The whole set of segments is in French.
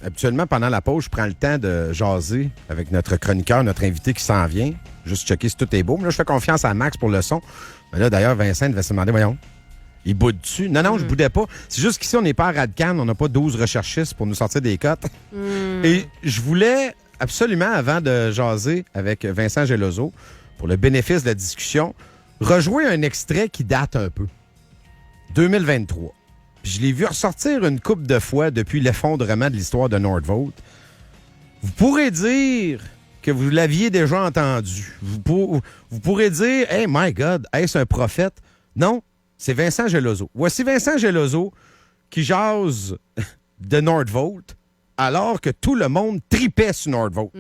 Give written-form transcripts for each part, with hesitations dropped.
habituellement, pendant la pause, je prends le temps de jaser avec notre chroniqueur, notre invité qui s'en vient. Juste checker si tout est beau. Mais là, je fais confiance à Max pour le son. Mais là, d'ailleurs, Vincent devait se demander, voyons, il boude dessus. Non, je boudais pas. C'est juste qu'ici, on n'est pas à Radcan. On n'a pas 12 recherchistes pour nous sortir des cotes. Et je voulais absolument, avant de jaser avec Vincent Geloso, pour le bénéfice de la discussion, rejouer un extrait qui date un peu. 2023. Puis je l'ai vu ressortir une couple de fois depuis l'effondrement de l'histoire de Nordvolt. Vous pourrez dire que vous l'aviez déjà entendu. Vous pourrez dire, « Hey, my God, est-ce un prophète? » Non, c'est Vincent Geloso. Voici Vincent Geloso qui jase de Nordvolt alors que tout le monde tripait sur Nordvolt.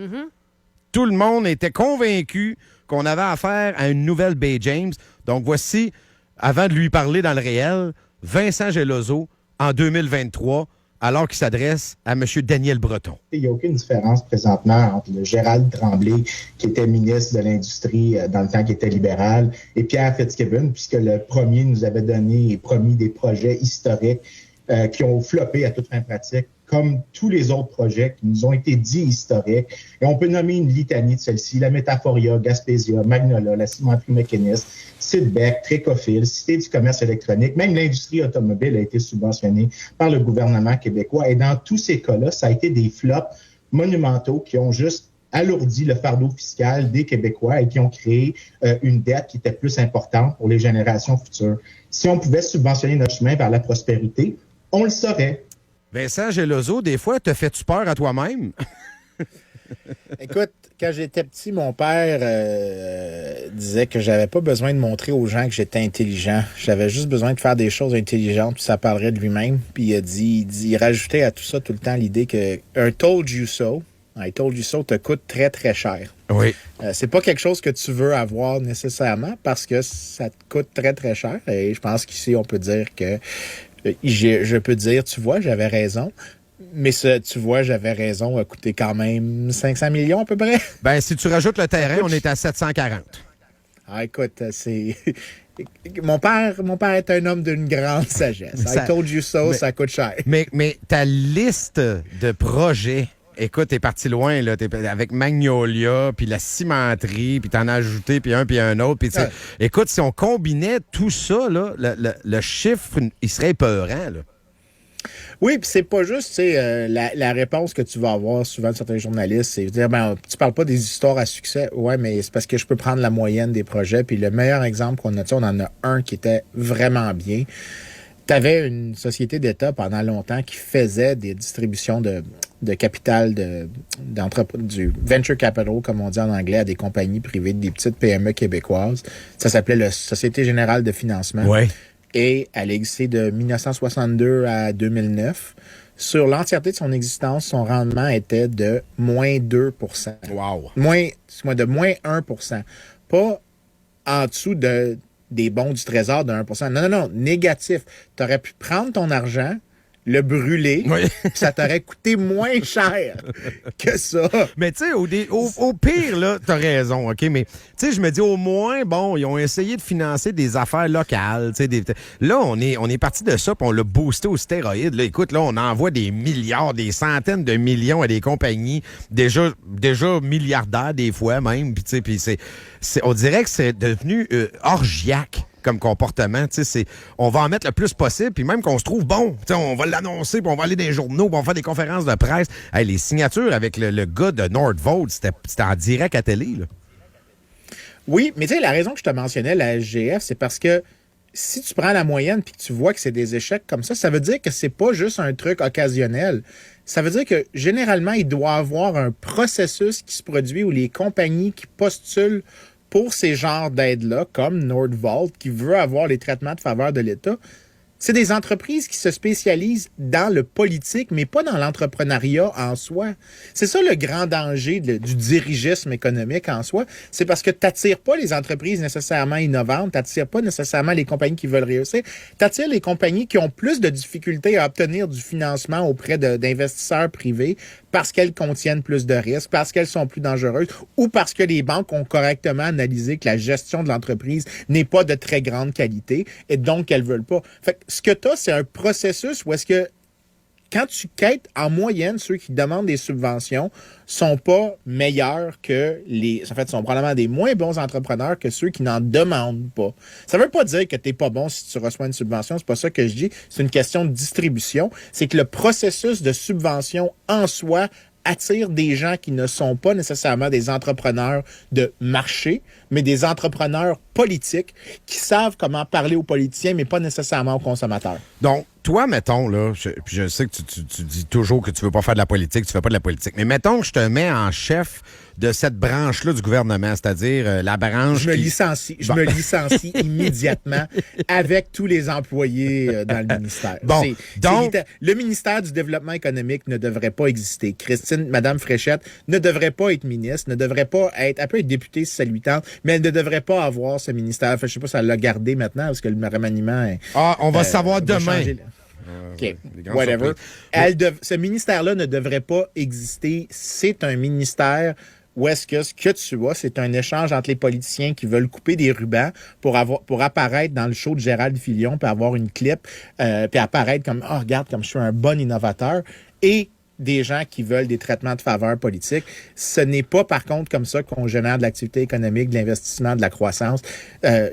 Tout le monde était convaincu qu'on avait affaire à une nouvelle Bay James. Donc voici, avant de lui parler dans le réel, Vincent Geloso en 2023, alors qu'il s'adresse à M. Daniel Breton. Il n'y a aucune différence présentement entre le Gérald Tremblay, qui était ministre de l'Industrie dans le temps qui était libéral, et Pierre Fitzgibbon, puisque le premier nous avait donné et promis des projets historiques qui ont floppé à toute fin pratique, comme tous les autres projets qui nous ont été dits historiques. Et on peut nommer une litanie de celles-ci, la Métaphoria, Gaspésia, Magnola, la cimenterie mécaniste, Sidbeck, Trécophile, Cité du commerce électronique, même l'industrie automobile a été subventionnée par le gouvernement québécois. Et dans tous ces cas-là, ça a été des flops monumentaux qui ont juste alourdi le fardeau fiscal des Québécois et qui ont créé une dette qui était plus importante pour les générations futures. Si on pouvait subventionner notre chemin vers la prospérité, on le saurait. Vincent Geloso, des fois, te fais-tu peur à toi-même? Écoute, quand j'étais petit, mon père disait que j'avais pas besoin de montrer aux gens que j'étais intelligent. J'avais juste besoin de faire des choses intelligentes, puis ça parlerait de lui-même. Puis il rajoutait à tout ça tout le temps l'idée que un told you so, I told you so, te coûte très, très cher. Oui. C'est pas quelque chose que tu veux avoir nécessairement parce que ça te coûte très, très cher. Et je pense qu'ici, on peut dire que je peux dire, tu vois, j'avais raison. Mais tu vois, j'avais raison, a coûté quand même 500 millions à peu près. Ben, si tu rajoutes le terrain, on est à 740. Ah, écoute, c'est... Mon père est un homme d'une grande sagesse. I told you so, ça coûte cher. Mais ta liste de projets, écoute, t'es parti loin, là. T'es avec Magnolia, puis la cimenterie, puis t'en as ajouté, puis un autre. Puis écoute, si on combinait tout ça, là, le chiffre, il serait épeurant, là. Oui, puis c'est pas juste, tu sais, la réponse que tu vas avoir souvent de certains journalistes, c'est de dire, tu parles pas des histoires à succès. Ouais, mais c'est parce que je peux prendre la moyenne des projets. Puis le meilleur exemple qu'on a, on en a un qui était vraiment bien. T'avais une société d'État pendant longtemps qui faisait des distributions de capital du venture capital, comme on dit en anglais, à des compagnies privées, des petites PME québécoises. Ça s'appelait la Société générale de financement. Ouais. Et elle a existé de 1962 à 2009. Sur l'entièreté de son existence, son rendement était de moins 2 %. Wow. De moins 1 %. Pas en dessous des bons du Trésor de 1 %. Non, négatif. Tu aurais pu prendre ton argent, le brûler, puis ça t'aurait coûté moins cher que ça. Mais tu sais, au pire, là, t'as raison, OK? Mais tu sais, je me dis, au moins, bon, ils ont essayé de financer des affaires locales. Là, on est parti de ça, puis on l'a boosté aux stéroïdes. Là, écoute, là, on envoie des milliards, des centaines de millions à des compagnies déjà milliardaires des fois même. Puis tu sais, on dirait que c'est devenu orgiaque comme comportement. On va en mettre le plus possible, puis même qu'on se trouve bon, on va l'annoncer, puis on va aller dans les journaux, puis on va faire des conférences de presse. Hey, les signatures avec le gars de Nordvolt, c'était en direct à télé, là. Oui, mais tu sais, la raison que je te mentionnais, la SGF, c'est parce que si tu prends la moyenne puis que tu vois que c'est des échecs comme ça veut dire que c'est pas juste un truc occasionnel. Ça veut dire que généralement, il doit y avoir un processus qui se produit où les compagnies qui postulent pour ces genres d'aides-là, comme Nordvolt, qui veut avoir les traitements de faveur de l'État, c'est des entreprises qui se spécialisent dans le politique, mais pas dans l'entrepreneuriat en soi. C'est ça le grand danger du dirigisme économique en soi. C'est parce que tu n'attires pas les entreprises nécessairement innovantes, tu n'attires pas nécessairement les compagnies qui veulent réussir, tu attires les compagnies qui ont plus de difficultés à obtenir du financement auprès d'investisseurs privés parce qu'elles contiennent plus de risques, parce qu'elles sont plus dangereuses ou parce que les banques ont correctement analysé que la gestion de l'entreprise n'est pas de très grande qualité et donc qu'elles veulent pas. Fait que ce que tu as, c'est un processus où est-ce que quand tu quêtes, en moyenne, ceux qui demandent des subventions sont pas meilleurs que sont probablement des moins bons entrepreneurs que ceux qui n'en demandent pas. Ça veut pas dire que t'es pas bon si tu reçois une subvention, c'est pas ça que je dis, c'est une question de distribution. C'est que le processus de subvention en soi attire des gens qui ne sont pas nécessairement des entrepreneurs de marché, mais des entrepreneurs politiques qui savent comment parler aux politiciens, mais pas nécessairement aux consommateurs. Donc, toi, mettons, là, puis je sais que tu dis toujours que tu veux pas faire de la politique, tu fais pas de la politique, mais mettons que je te mets en chef de cette branche-là du gouvernement, c'est-à-dire la branche Je me licencie immédiatement avec tous les employés dans le ministère. Donc, le ministère du Développement économique ne devrait pas exister. Madame Fréchette ne devrait pas être ministre, ne devrait pas être, elle peut être députée si ça lui tente, mais elle ne devrait pas avoir ce ministère. Enfin, je sais pas si elle l'a gardé maintenant, parce que le remaniement est... on va savoir demain. OK, whatever. Ce ministère-là ne devrait pas exister. C'est un ministère où est-ce que ce que tu vois, c'est un échange entre les politiciens qui veulent couper des rubans pour apparaître dans le show de Gérald Filion, puis avoir une clip, puis apparaître comme « Oh, regarde, comme je suis un bon innovateur », et des gens qui veulent des traitements de faveur politiques. Ce n'est pas, par contre, comme ça qu'on génère de l'activité économique, de l'investissement, de la croissance.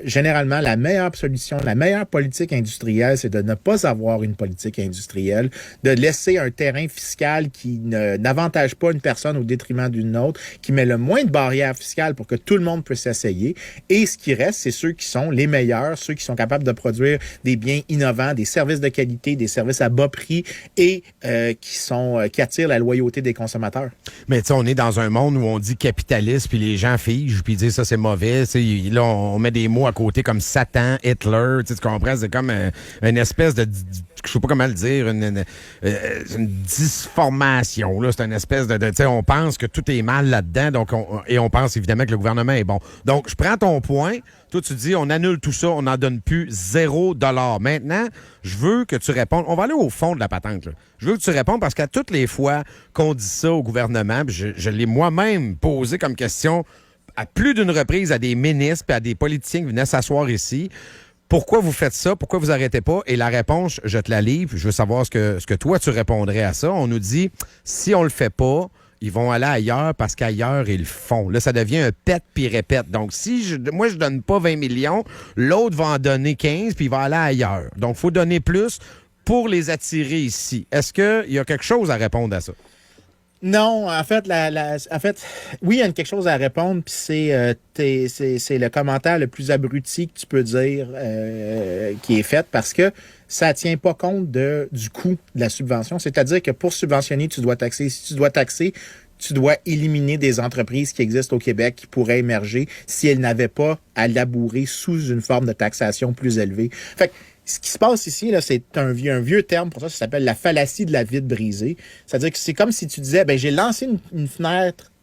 Généralement, la meilleure solution, la meilleure politique industrielle, c'est de ne pas avoir une politique industrielle, de laisser un terrain fiscal qui n'avantage pas une personne au détriment d'une autre, qui met le moins de barrières fiscales pour que tout le monde puisse s'essayer. Et ce qui reste, c'est ceux qui sont les meilleurs, ceux qui sont capables de produire des biens innovants, des services de qualité, des services à bas prix et qui attire la loyauté des consommateurs. Mais tu sais, on est dans un monde où on dit capitaliste, puis les gens figent, puis ils disent ça c'est mauvais. Là, on met des mots à côté comme Satan, Hitler, tu comprends? C'est comme une espèce de... Je sais pas comment le dire, une disformation. Là. C'est une espèce de tu sais, on pense que tout est mal là-dedans, donc on pense évidemment que le gouvernement est bon. Donc, je prends ton point. Toi, tu dis, on annule tout ça, on n'en donne plus $0. Maintenant, je veux que tu répondes. On va aller au fond de la patente. Là. Je veux que tu répondes parce qu'à toutes les fois qu'on dit ça au gouvernement, je l'ai moi-même posé comme question à plus d'une reprise à des ministres et à des politiciens qui venaient s'asseoir ici. Pourquoi vous faites ça? Pourquoi vous arrêtez pas? Et la réponse, je te la livre. Je veux savoir ce que toi, tu répondrais à ça. On nous dit, si on le fait pas, ils vont aller ailleurs parce qu'ailleurs, ils le font. Là, ça devient un pète puis répète. Donc, si moi, je donne pas 20 millions, l'autre va en donner 15 puis il va aller ailleurs. Donc, il faut donner plus pour les attirer ici. Est-ce qu'il y a quelque chose à répondre à ça? Non, en fait, oui, il y a quelque chose à répondre, puis c'est le commentaire le plus abruti que tu peux dire qui est fait parce que ça tient pas compte du coût de la subvention. C'est-à-dire que pour subventionner, tu dois taxer. Si tu dois taxer, tu dois éliminer des entreprises qui existent au Québec qui pourraient émerger si elles n'avaient pas à labourer sous une forme de taxation plus élevée. Fait que, ce qui se passe ici, là, c'est un vieux terme pour ça s'appelle la fallacie de la vitre brisée. C'est-à-dire que c'est comme si tu disais, j'ai lancé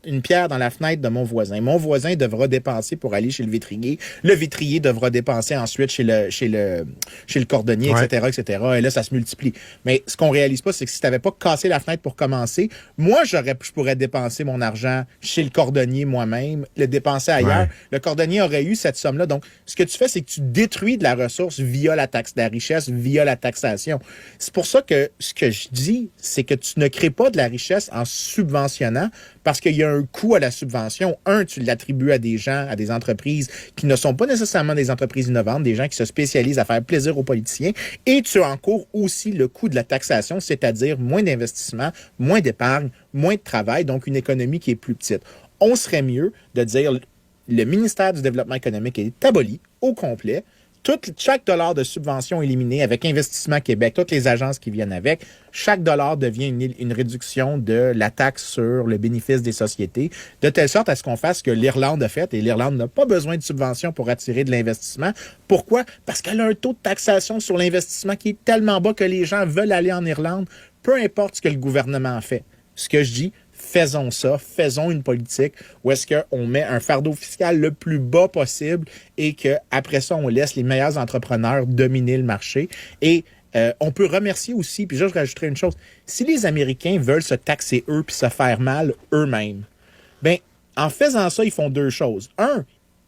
une pierre dans la fenêtre de mon voisin. Mon voisin devra dépenser pour aller chez le vitrier. Le vitrier devra dépenser ensuite chez le cordonnier, ouais, etc., etc. Et là, ça se multiplie. Mais ce qu'on réalise pas, c'est que si tu n'avais pas cassé la fenêtre pour commencer, moi, je pourrais dépenser mon argent chez le cordonnier moi-même, le dépenser ailleurs. Ouais. Le cordonnier aurait eu cette somme-là. Donc, ce que tu fais, c'est que tu détruis de la ressource via la taxe de la richesse, via la taxation. C'est pour ça que ce que je dis, c'est que tu ne crées pas de la richesse en subventionnant parce qu'il y a un coût à la subvention. Tu l'attribues à des gens, à des entreprises qui ne sont pas nécessairement des entreprises innovantes, des gens qui se spécialisent à faire plaisir aux politiciens. Et tu encours aussi le coût de la taxation, c'est-à-dire moins d'investissement, moins d'épargne, moins de travail, donc une économie qui est plus petite. On serait mieux de dire le ministère du Développement économique est aboli au complet. Chaque dollar de subvention éliminé avec Investissement Québec, toutes les agences qui viennent avec, chaque dollar devient une réduction de la taxe sur le bénéfice des sociétés, de telle sorte à ce qu'on fasse ce que l'Irlande a fait, et l'Irlande n'a pas besoin de subventions pour attirer de l'investissement. Pourquoi? Parce qu'elle a un taux de taxation sur l'investissement qui est tellement bas que les gens veulent aller en Irlande, peu importe ce que le gouvernement fait. Ce que je dis, faisons ça, faisons une politique où est-ce qu'on met un fardeau fiscal le plus bas possible et qu'après ça, on laisse les meilleurs entrepreneurs dominer le marché. Et on peut remercier aussi, puis là, je rajouterai une chose, si les Américains veulent se taxer eux puis se faire mal eux-mêmes, en faisant ça, ils font deux choses.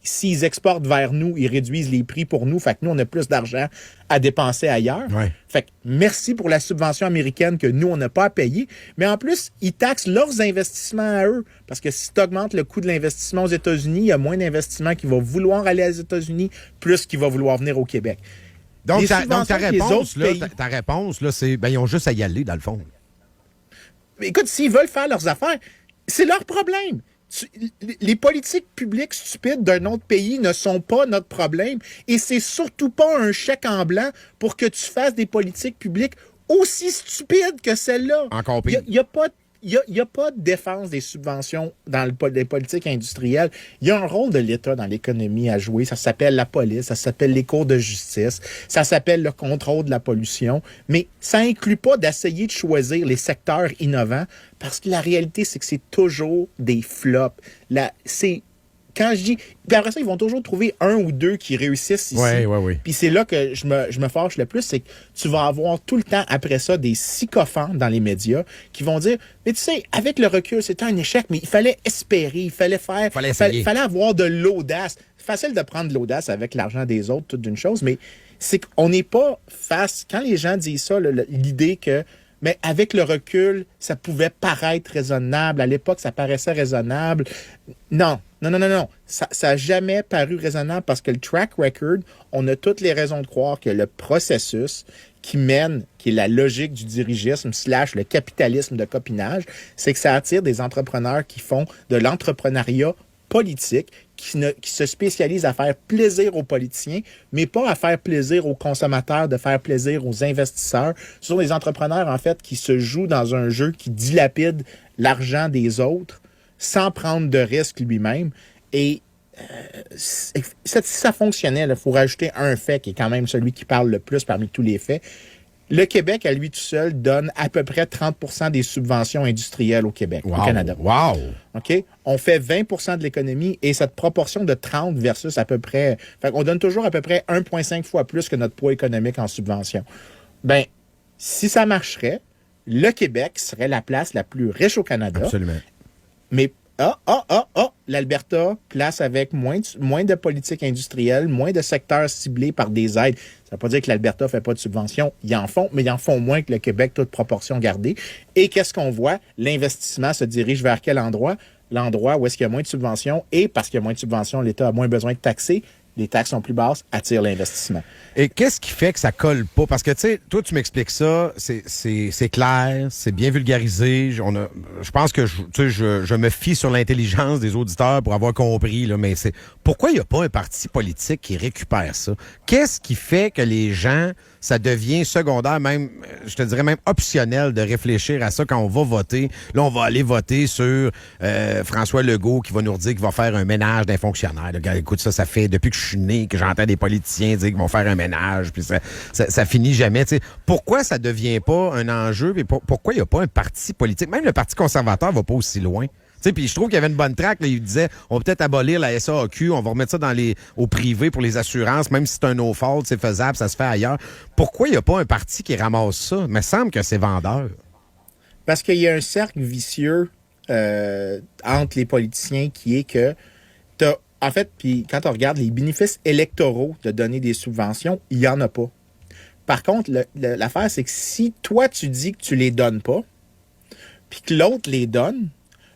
s'ils exportent vers nous, ils réduisent les prix pour nous. Fait que nous, on a plus d'argent à dépenser ailleurs. Ouais. Fait que merci pour la subvention américaine que nous, on n'a pas à payer. Mais en plus, ils taxent leurs investissements à eux. Parce que si tu augmentes le coût de l'investissement aux États-Unis, il y a moins d'investissement qui va vouloir aller aux États-Unis, plus qui va vouloir venir au Québec. Donc, Les ta subventions que les réponse, autres là, pays- ta réponse, là, c'est ils ont juste à y aller, dans le fond. Mais écoute, s'ils veulent faire leurs affaires, c'est leur problème. Les politiques publiques stupides d'un autre pays ne sont pas notre problème. Et c'est surtout pas un chèque en blanc pour que tu fasses des politiques publiques aussi stupides que celle-là. Encore pire. Il n'y a pas de défense des subventions dans les politiques industrielles. Il y a un rôle de l'État dans l'économie à jouer. Ça s'appelle la police, ça s'appelle les cours de justice, ça s'appelle le contrôle de la pollution. Mais ça inclut pas d'essayer de choisir les secteurs innovants parce que la réalité, c'est que c'est toujours des flops. Quand je dis... Puis après ça, ils vont toujours trouver un ou deux qui réussissent ici. Oui. Puis c'est là que je me fâche le plus, c'est que tu vas avoir tout le temps après ça des sycophants dans les médias qui vont dire, mais tu sais, avec le recul, c'était un échec, mais il fallait espérer, il fallait faire... Fallait avoir de l'audace. C'est facile de prendre de l'audace avec l'argent des autres, toute d'une chose, mais c'est qu'on n'est pas face... Quand les gens disent ça, l'idée que mais avec le recul, ça pouvait paraître raisonnable. À l'époque, ça paraissait raisonnable. Non. Ça n'a jamais paru raisonnable parce que le track record, on a toutes les raisons de croire que le processus qui est la logique du dirigisme / le capitalisme de copinage, c'est que ça attire des entrepreneurs qui font de l'entrepreneuriat politique, qui se spécialisent à faire plaisir aux politiciens, mais pas à faire plaisir aux consommateurs, de faire plaisir aux investisseurs. Ce sont des entrepreneurs, en fait, qui se jouent dans un jeu qui dilapide l'argent des autres sans prendre de risque lui-même. Et si ça fonctionnait, il faut rajouter un fait qui est quand même celui qui parle le plus parmi tous les faits. Le Québec, à lui tout seul, donne à peu près 30% des subventions industrielles au Québec, au Canada. Wow! OK? On fait 20% de l'économie et cette proportion de 30 versus à peu près... Fait qu'on donne toujours à peu près 1,5 fois plus que notre poids économique en subventions. Ben, si ça marcherait, le Québec serait la place la plus riche au Canada. Absolument. Mais l'Alberta, place avec moins de politique industrielle, moins de secteurs ciblés par des aides. Ça ne veut pas dire que l'Alberta ne fait pas de subventions. Ils en font, mais ils en font moins que le Québec, toute proportion gardée. Et qu'est-ce qu'on voit? L'investissement se dirige vers quel endroit? L'endroit où est-ce qu'il y a moins de subventions. Et parce qu'il y a moins de subventions, l'État a moins besoin de taxer. Les taxes sont plus basses, attirent l'investissement. Et qu'est-ce qui fait que ça colle pas? Parce que, tu sais, toi, tu m'expliques ça, c'est clair, c'est bien vulgarisé. Je pense que je me fie sur l'intelligence des auditeurs pour avoir compris, là, mais pourquoi il n'y a pas un parti politique qui récupère ça? Qu'est-ce qui fait que les gens, ça devient secondaire, même, je te dirais même optionnel de réfléchir à ça quand on va voter? Là, on va aller voter sur François Legault qui va nous dire qu'il va faire un ménage d'un fonctionnaire. Là, écoute, ça fait depuis que je suis né que j'entends des politiciens dire qu'ils vont faire un ménage, puis ça finit jamais. T'sais. Pourquoi ça devient pas un enjeu? Puis pourquoi il n'y a pas un parti politique? Même le Parti conservateur va pas aussi loin. Puis je trouve qu'il y avait une bonne traque. Là, il disait, on va peut-être abolir la SAQ, on va remettre ça au privé pour les assurances, même si c'est un no-fault, c'est faisable, ça se fait ailleurs. Pourquoi il n'y a pas un parti qui ramasse ça? Il me semble que c'est vendeur. Parce qu'il y a un cercle vicieux entre les politiciens qui est que en fait, puis quand on regarde les bénéfices électoraux de donner des subventions, il n'y en a pas. Par contre, l'affaire, c'est que si toi, tu dis que tu les donnes pas, puis que l'autre les donne,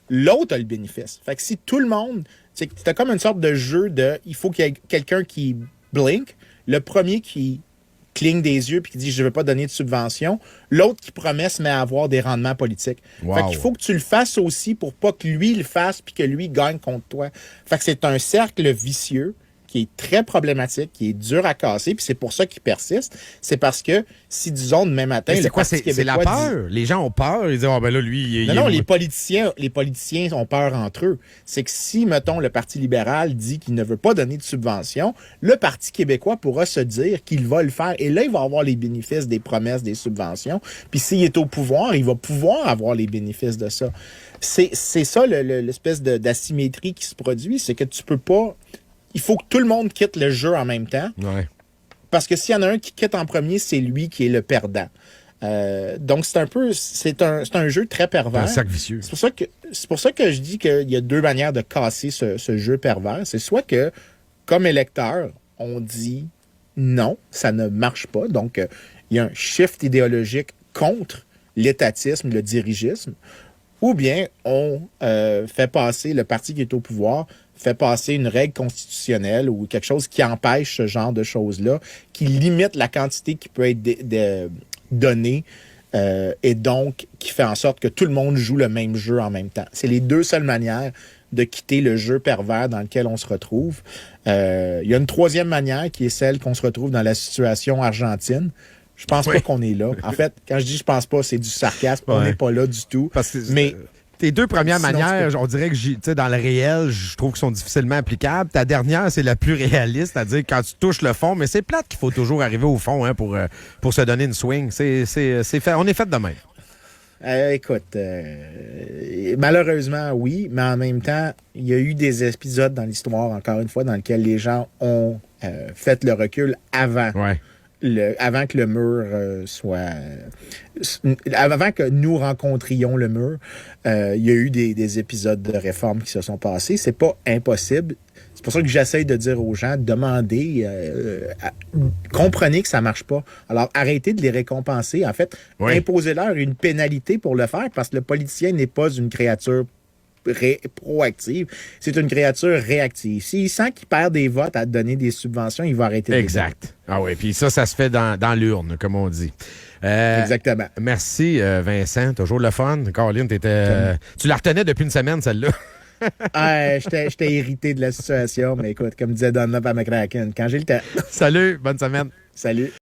l'autre a le bénéfice. Fait que si tout le monde... C'est comme une sorte de jeu de... Il faut qu'il y ait quelqu'un qui blink, le premier qui cligne des yeux puis qui dit « je ne veux pas donner de subvention », l'autre qui promet se met à avoir des rendements politiques. Wow. Fait qu'il faut que tu le fasses aussi pour pas que lui le fasse puis que lui gagne contre toi. Fait que c'est un cercle vicieux qui est très problématique, qui est dur à casser, puis c'est pour ça qu'il persiste. C'est parce que si, disons, demain matin... Mais c'est quoi? C'est la peur? Les gens ont peur? Ils disent, oh, ben là, lui... Non, les politiciens ont peur entre eux. C'est que si, mettons, le Parti libéral dit qu'il ne veut pas donner de subvention, le Parti québécois pourra se dire qu'il va le faire. Et là, il va avoir les bénéfices des promesses des subventions. Puis s'il est au pouvoir, il va pouvoir avoir les bénéfices de ça. C'est ça, l'espèce d'asymétrie qui se produit. C'est que tu peux pas... Il faut que tout le monde quitte le jeu en même temps. Ouais. Parce que s'il y en a un qui quitte en premier, c'est lui qui est le perdant. Donc, c'est un jeu très pervers. Un cercle vicieux. C'est pour ça que je dis qu'il y a deux manières de casser ce jeu pervers. C'est soit que comme électeur, on dit non, ça ne marche pas. Donc, il y a un shift idéologique contre l'étatisme, le dirigisme, ou bien on fait passer, le parti qui est au pouvoir, fait passer une règle constitutionnelle ou quelque chose qui empêche ce genre de choses-là, qui limite la quantité qui peut être donnée et donc qui fait en sorte que tout le monde joue le même jeu en même temps. C'est les deux seules manières de quitter le jeu pervers dans lequel on se retrouve. Il y a une troisième manière qui est celle qu'on se retrouve dans la situation argentine. Je pense pas qu'on est là. En fait, quand je dis je pense pas, c'est du sarcasme. On n'est pas là du tout. Parce que mais tes deux premières manières, on dirait que dans le réel, je trouve qu'elles sont difficilement applicables. Ta dernière, c'est la plus réaliste, c'est-à-dire quand tu touches le fond, mais c'est plate qu'il faut toujours arriver au fond pour se donner une swing. C'est fait, on est fait de même. Écoute, malheureusement, oui, mais en même temps, il y a eu des épisodes dans l'histoire, encore une fois, dans lesquels les gens ont fait le recul avant. Ouais. Avant que le mur soit... Avant que nous rencontrions le mur, il y a eu des épisodes de réforme qui se sont passés. C'est pas impossible. C'est pour ça que j'essaye de dire aux gens, demandez, comprenez que ça marche pas. Alors, arrêtez de les récompenser. En fait, imposez-leur une pénalité pour le faire parce que le politicien n'est pas une créature proactive, c'est une créature réactive. S'il sent qu'il perd des votes à donner des subventions, il va arrêter de Exact. Ah oui, puis ça se fait dans l'urne, comme on dit. Exactement. Merci, Vincent. Toujours le fun. Caroline, tu la retenais depuis une semaine, celle-là. J'étais irrité de la situation, mais écoute, comme disait Dunlop à McCracken, quand j'ai le temps. Salut, bonne semaine. Salut.